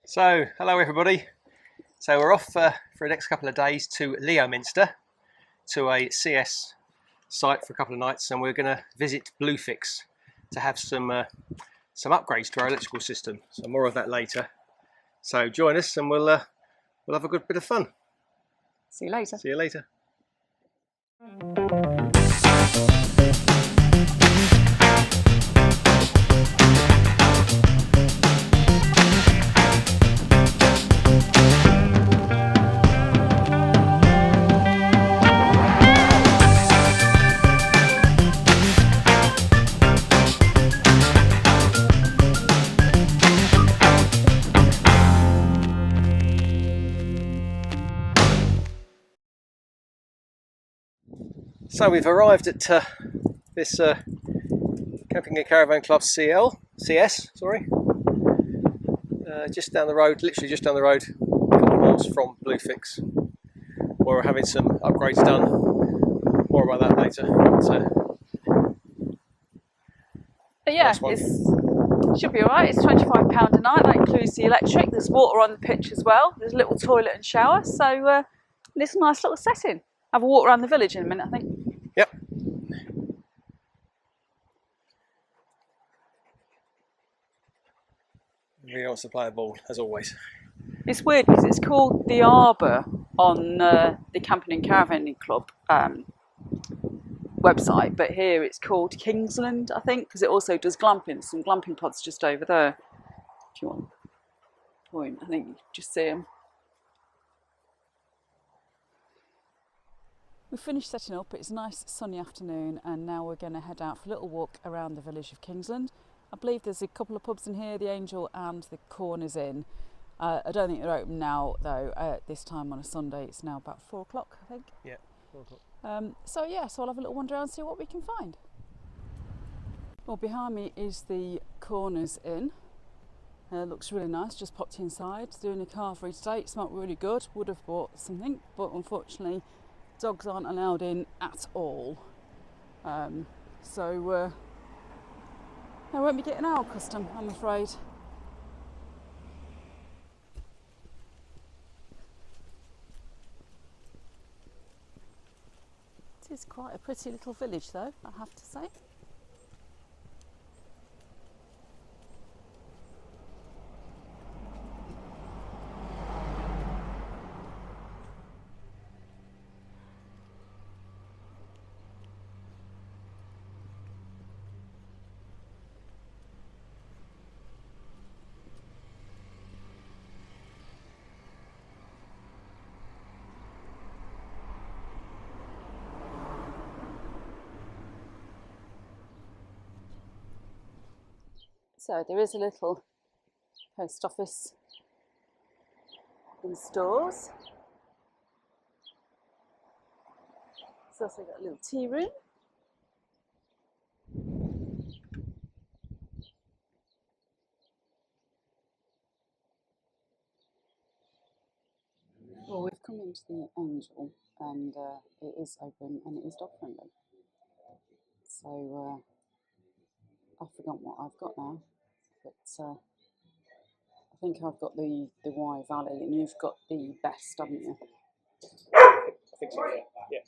So, hello everybody. So we're off for the next couple of days to Leominster, to a CS site for a couple of nights, and we're going to visit Bluefix to have some upgrades to our electrical system. So more of that later. So join us, and we'll have a good bit of fun. See you later. See you later. So we've arrived at this Camping and Caravan Club CS, just down the road, literally just down the road, a couple of miles from Bluefix, where we're having some upgrades done. More about that later. But yeah, it should be alright. It's £25 a night. That includes the electric. There's water on the pitch as well. There's a little toilet and shower. So it's a nice little setting. Have a walk around the village in a minute, I think. Yep. Everybody wants to play a ball, as always. It's weird because it's called the Arbour on the Camping and Caravan Club website, but here it's called Kingsland, I think, because it also does glamping. Some glamping pods just over there. If you want to point, I think you can just see them. We finished setting up. It's a nice sunny afternoon, and now we're going to head out for a little walk around the village of Kingsland. I believe there's a couple of pubs in here, the Angel and the Corners Inn. I don't think they're open now though, at this time on a Sunday. It's now about 4 o'clock, I think. Yeah, 4 o'clock. So I'll have a little wander around and see what we can find. Well, behind me is the Corners Inn. Looks really nice, just popped inside. Doing a carvery today. It smelled really good. Would have bought something, but unfortunately dogs aren't allowed in at all. So I won't be getting our custom, I'm afraid. It is quite a pretty little village though, I have to say. So there is a little post office and stores. It's also got a little tea room. Well, we've come into the Angel, and it is open and it is dog friendly. So I've forgotten what I've got now, but I think I've got the Y Valley, and you've got the Best, haven't you? I think so, yeah.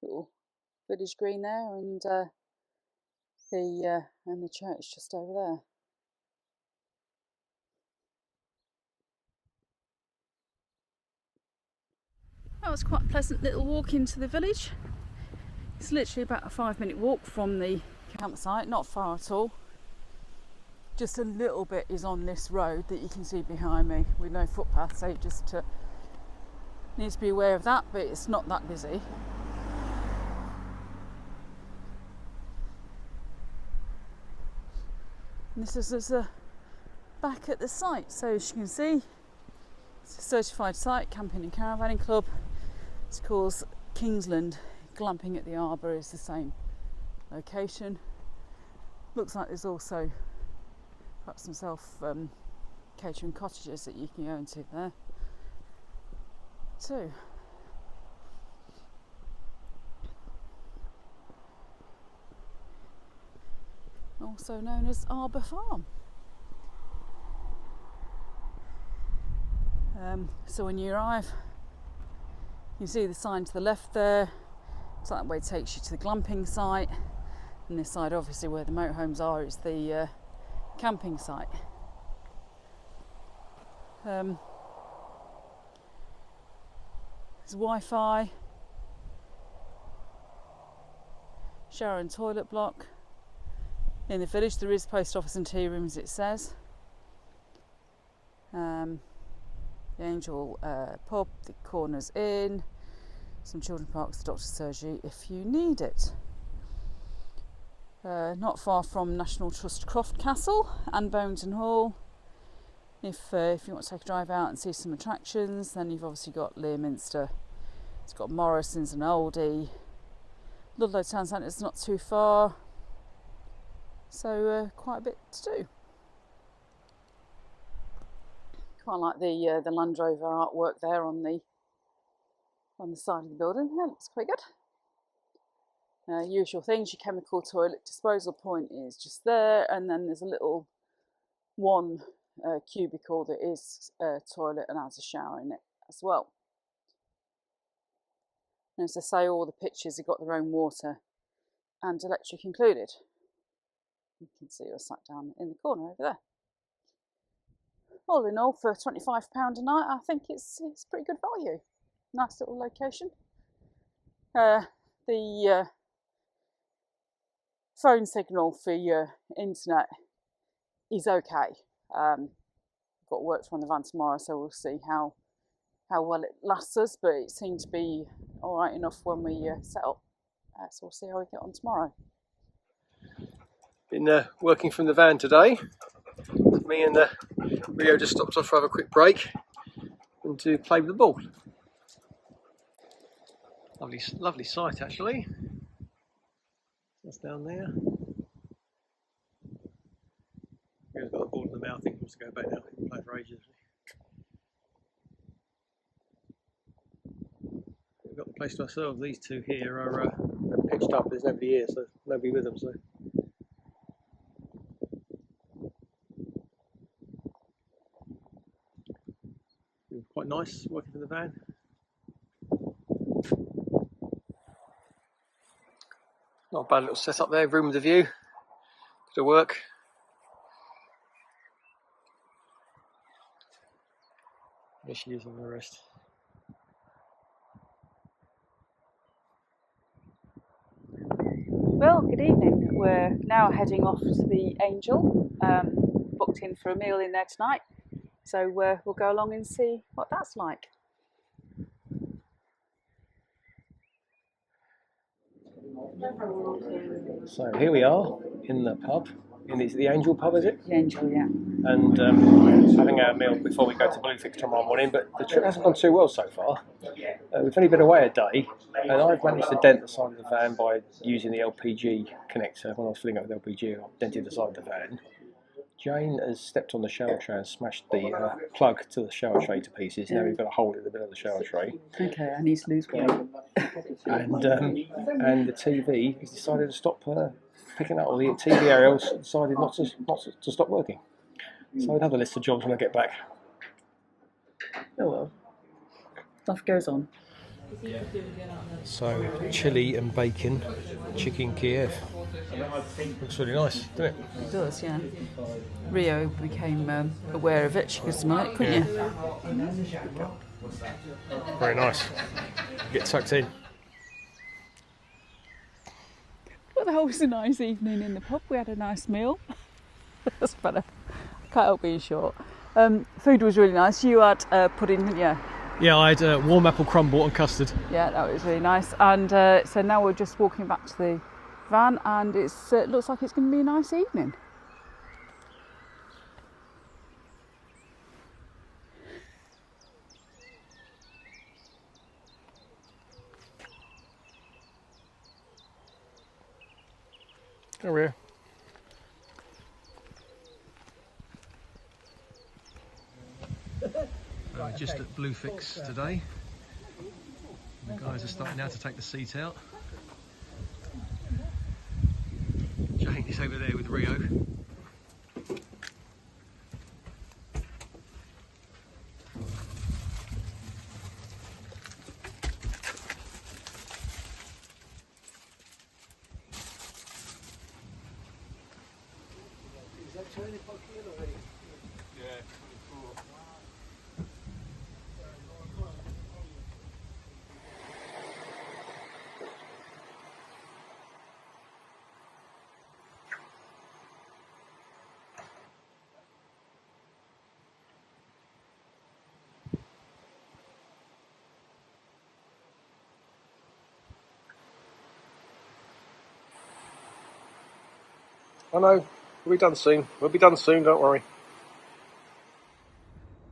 Little village green there, and the church just over there. That was quite a pleasant little walk into the village. It's literally about a 5-minute walk from the campsite, not far at all. Just a little bit is on this road that you can see behind me with no footpath, so just need to be aware of that, but it's not that busy. And this is back at the site, so as you can see, it's a certified site, Camping and Caravanning Club. It's called Kingsland. Glamping at the Arbour is the same location. Looks like there's also perhaps some self-catering cottages that you can go into there too. Also known as Arbour Farm. So when you arrive, you see the sign to the left there. So that way it takes you to the glamping site, and this side, obviously where the motorhomes are, is the camping site. There's Wi-Fi, shower and toilet block. In the village there is post office and tea rooms, it says. The Angel pub, the Corners Inn, some children parks, the doctor's surgery if you need it. Not far from National Trust Croft Castle and Boundon Hall. If you want to take a drive out and see some attractions, then you've obviously got Leominster. It's got Morrison's and Oldie. Ludlow Town Centre is not too far, so quite a bit to do. Quite like the Land Rover artwork there on the side of the building. Yeah, looks quite good. Usual things, your chemical toilet disposal point is just there, and then there's a little one cubicle that is a toilet and has a shower in it as well. And as I say, all the pitches have got their own water and electric included. You can see you're sat down in the corner over there. All in all, for £25 a night, I think it's pretty good value. Nice little location. The phone signal for your internet is okay. Got work from the van tomorrow, so we'll see how well it lasts us, but it seemed to be alright enough when we set up, so we'll see how we get on tomorrow. Been working from the van today. Me and Rio just stopped off for have a quick break and to play with the ball. Lovely sight actually. That's down there. Rio's got the ball in the mouth. I think he wants to go back now. He can play for ages. We've got the place to ourselves. These two here are pitched up. There's nobody here, so nobody with them. So. Quite nice working from the van. Not a bad little setup there, room with a view. Bit of work. There she is on the rest. Well, good evening. We're now heading off to the Angel. Booked in for a meal in there tonight. So we'll go along and see what that's like. So here we are in the pub. It's the Angel pub, is it? The Angel, yeah. And having our meal before we go to Bluefix tomorrow morning, but the trip hasn't gone too well so far. We've only been away a day, and I've managed to dent the side of the van by using the LPG connector. When I was filling up with LPG, I dented the side of the van. Jane has stepped on the shower tray and smashed the plug to the shower tray to pieces. Now we've got a hole in the middle of the shower tray. Okay, I need to lose weight. And the TV has decided to stop picking up. All the TV aerials decided not to stop working. So another list of jobs when I get back. Oh well, stuff goes on. So chili and bacon, chicken Kiev. Looks really nice, doesn't it? It does, yeah. Rio became aware of it. She could smell it, couldn't you? Very nice. Get tucked in. Well, that was a nice evening in the pub. We had a nice meal. That's better. I can't help being short. Food was really nice. You had pudding, didn't you? Yeah, I had warm apple crumble and custard. Yeah, that was really nice. And so now we're just walking back to the van, and it looks like it's going to be a nice evening. Oh, yeah. Just at Bluefix today. The guys are starting now to take the seat out. Jane is over there with Rio. I know, we'll be done soon. We'll be done soon, don't worry.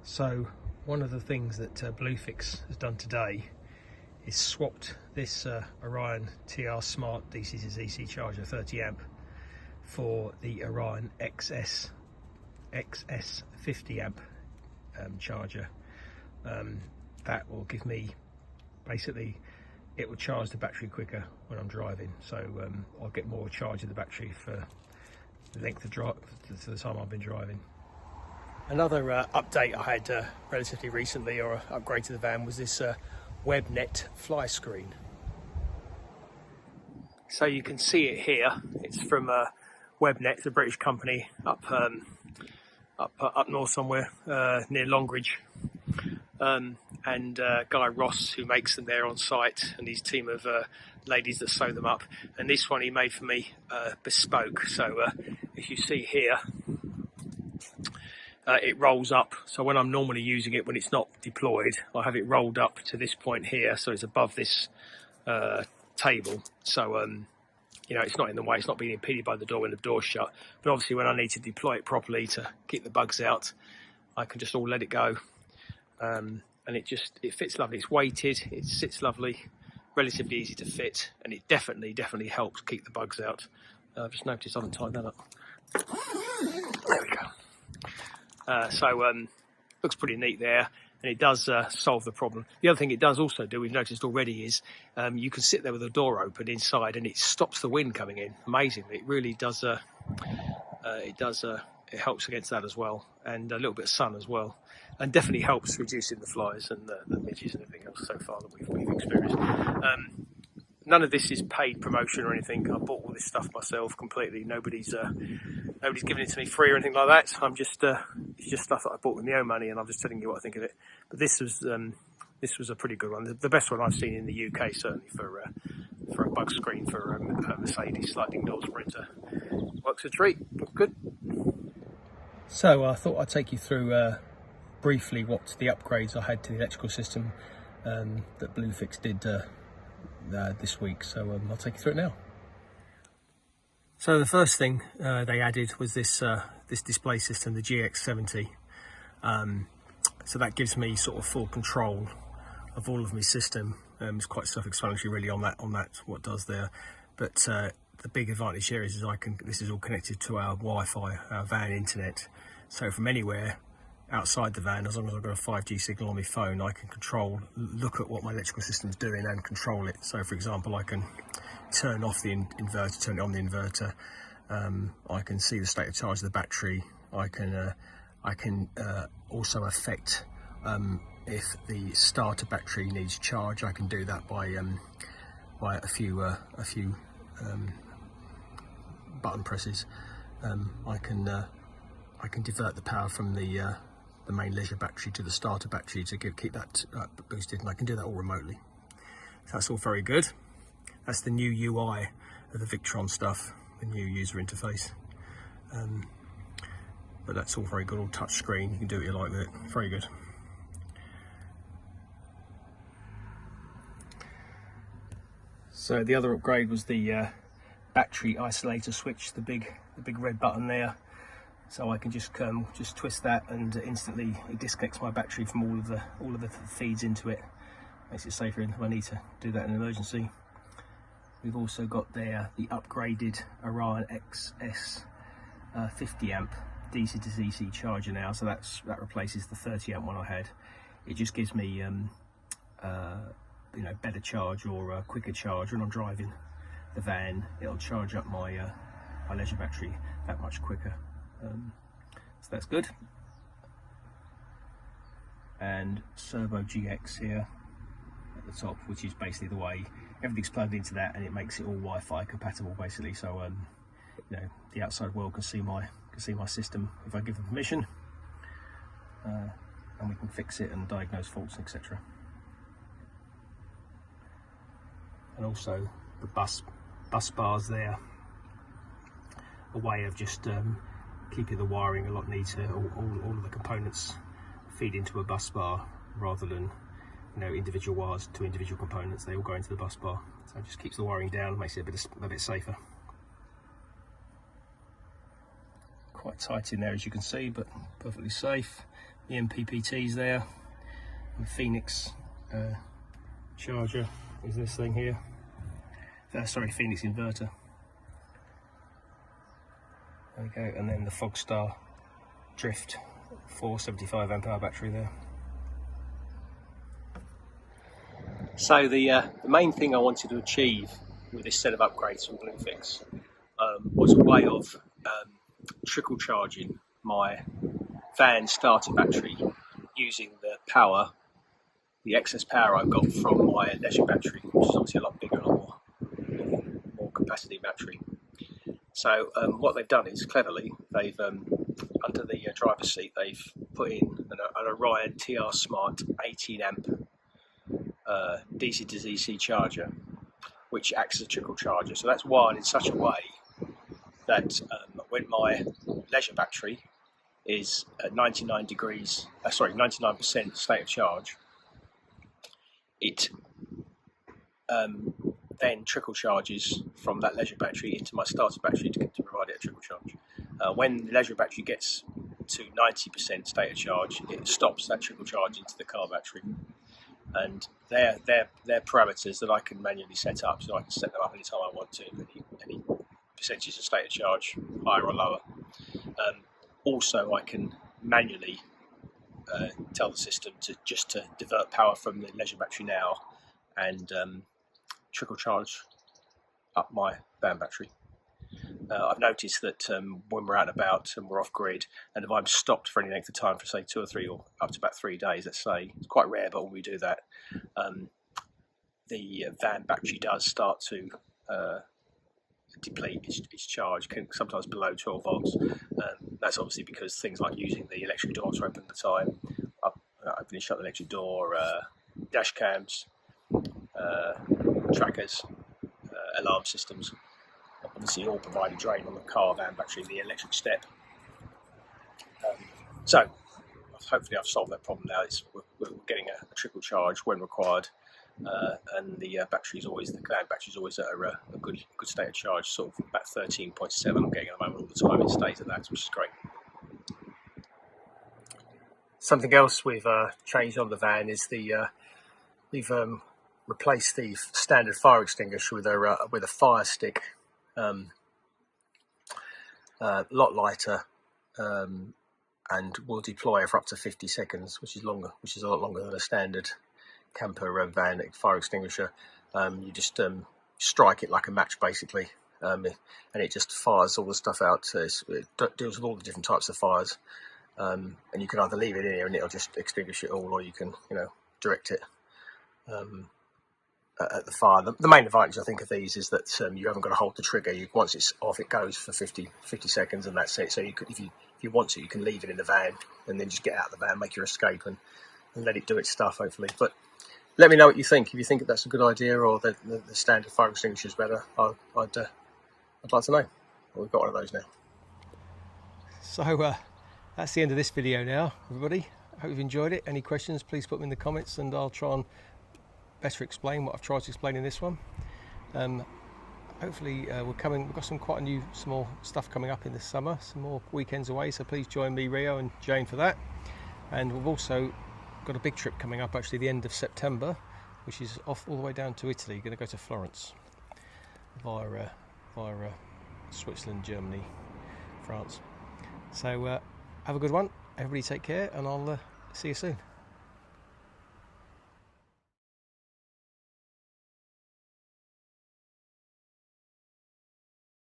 So, one of the things that Bluefix has done today is swapped this Orion TR Smart DC to DC charger 30 amp for the Orion XS 50 amp charger. That will give me, basically, it will charge the battery quicker when I'm driving, so I'll get more charge of the battery for the length of drive, for the time I've been driving. Another update I had relatively recently, or upgrade to the van, was this WebNet fly screen. So you can see it here. It's from WebNet, the British company, up north somewhere near Longridge. And Guy Ross, who makes them there on site, and his team of ladies that sew them up. And this one he made for me bespoke. So as you see here, it rolls up. So when I'm normally using it, when it's not deployed, I have it rolled up to this point here, so it's above this table. So you know, it's not in the way, it's not being impeded by the door when the door's shut. But obviously when I need to deploy it properly to keep the bugs out, I can just all let it go. And it fits lovely. It's weighted, it sits lovely, relatively easy to fit, and it definitely helps keep the bugs out. I've just noticed I haven't tightened that up. There we go. Looks pretty neat there, and it does solve the problem. The other thing it does also do, we've noticed already, is you can sit there with the door open inside, and it stops the wind coming in. Amazingly, it really does. It helps against that as well, and a little bit of sun as well, and definitely helps reducing the flies and the midges and everything else so far that we've experienced. None of this is paid promotion or anything. I bought all this stuff myself completely. Nobody's giving it to me free or anything like that. I'm just it's just stuff that I bought with my own money, and I'm just telling you what I think of it. But this was a pretty good one, the best one I've seen in the UK, certainly for a bug screen for a Mercedes sliding door Sprinter. Works a treat. Looks good. So I thought I'd take you through briefly what the upgrades I had to the electrical system that Bluefix did this week. So I'll take you through it now. So the first thing they added was this display system, the GX70. So that gives me sort of full control of all of my system. It's quite self-explanatory really on that what it does there. But the big advantage here is this is all connected to our Wi-Fi, our van internet. So from anywhere outside the van, as long as I've got a 5G signal on my phone, I can look at what my electrical system's doing and control it. So for example, I can turn off the inverter, turn it on the inverter. I can see the state of charge of the battery. I can also affect if the starter battery needs charge. I can do that by a few button presses. I can divert the power from the main leisure battery to the starter battery to keep that boosted, and I can do that all remotely. So that's all very good. That's the new UI of the Victron stuff, the new user interface. But that's all very good, all touch screen. You can do what you like with it. Very good. So the other upgrade was the battery isolator switch, the big red button there. So I can just twist that, and instantly it disconnects my battery from all of the feeds into it. Makes it safer if I need to do that in an emergency. We've also got there the upgraded Orion XS 50 amp DC to DC charger now. So that replaces the 30 amp one I had. It just gives me better charge, or quicker charge when I'm driving the van. It'll charge up my leisure battery that much quicker. So that's good. And Servo GX here at the top, which is basically the way everything's plugged into that, and it makes it all Wi-Fi compatible basically. So the outside world can see my can see my system if I give them permission, and we can fix it and diagnose faults, etc. And also the bus bars there, a way of just keeping the wiring a lot neater. All of the components feed into a bus bar rather than, you know, individual wires to individual components. They all go into the bus bar, so it just keeps the wiring down, makes it a bit safer. Quite tight in there, as you can see, but perfectly safe. The MPPT's there, and the Phoenix charger is this thing here. Sorry, Phoenix inverter. There we go, and then the Fogstar Drift 475 amp hour battery there. So the main thing I wanted to achieve with this set of upgrades from Bluefix was a way of trickle charging my van starter battery using the excess power I've got from my leisure battery, which is obviously a lot bigger and more capacity battery. So what they've done is, cleverly, they've under the driver's seat, they've put in an Orion TR Smart 18 amp DC to DC charger, which acts as a trickle charger. So that's wired in such a way that when my leisure battery is at 99% state of charge, it then trickle charges from that leisure battery into my starter battery to provide it a trickle charge. When the leisure battery gets to 90% state of charge, it stops that trickle charge into the car battery. And they're parameters that I can manually set up, so I can set them up anytime I want to, any percentages of state of charge, higher or lower. Also, I can manually tell the system to divert power from the leisure battery now and trickle charge up my van battery. I've noticed that when we're out and about and we're off grid, and if I'm stopped for any length of time, for say 2 or 3 or up to about 3 days, let's say, it's quite rare, but when we do that, the van battery does start to deplete its charge, sometimes below 12 volts. That's obviously because things like using the electric doors are open at the time, opening and shut the electric door, dash cams, trackers, alarm systems, obviously all provide a drain on the car van battery, the electric step. So hopefully I've solved that problem now. We're getting a trickle charge when required, and the van battery is always at a good state of charge, sort of about 13.7 I'm getting at the moment all the time. It stays at that, which is great. Something else we've changed on the van is we've replaced the standard fire extinguisher with a fire stick, a lot lighter, and will deploy for up to 50 seconds, which is a lot longer than a standard camper van fire extinguisher. You just strike it like a match, basically, and it just fires all the stuff out. It deals with all the different types of fires, and you can either leave it in here and it'll just extinguish it all, or you can, direct it at the fire. The main advantage, I think, of these is that you haven't got to hold the trigger. Once it's off, it goes for 50 seconds, and that's it. So if you want to, you can leave it in the van and then just get out of the van, make your escape, and let it do its stuff, hopefully. But let me know what you think. If you think that's a good idea, or the standard fire extinguisher is better, I'd like to know. Well, we've got one of those now. So that's the end of this video now, everybody. I hope you've enjoyed it. Any questions, please put them in the comments, and I'll try and better explain what I've tried to explain in this one. Hopefully we've got some quite some more stuff coming up in the summer, some more weekends away, so please join me, Rio and Jane, for that. And we've also got a big trip coming up, actually, the end of September, which is off all the way down to Italy. Going to go to Florence via Switzerland, Germany, France. So have a good one, everybody. Take care, and I'll see you soon.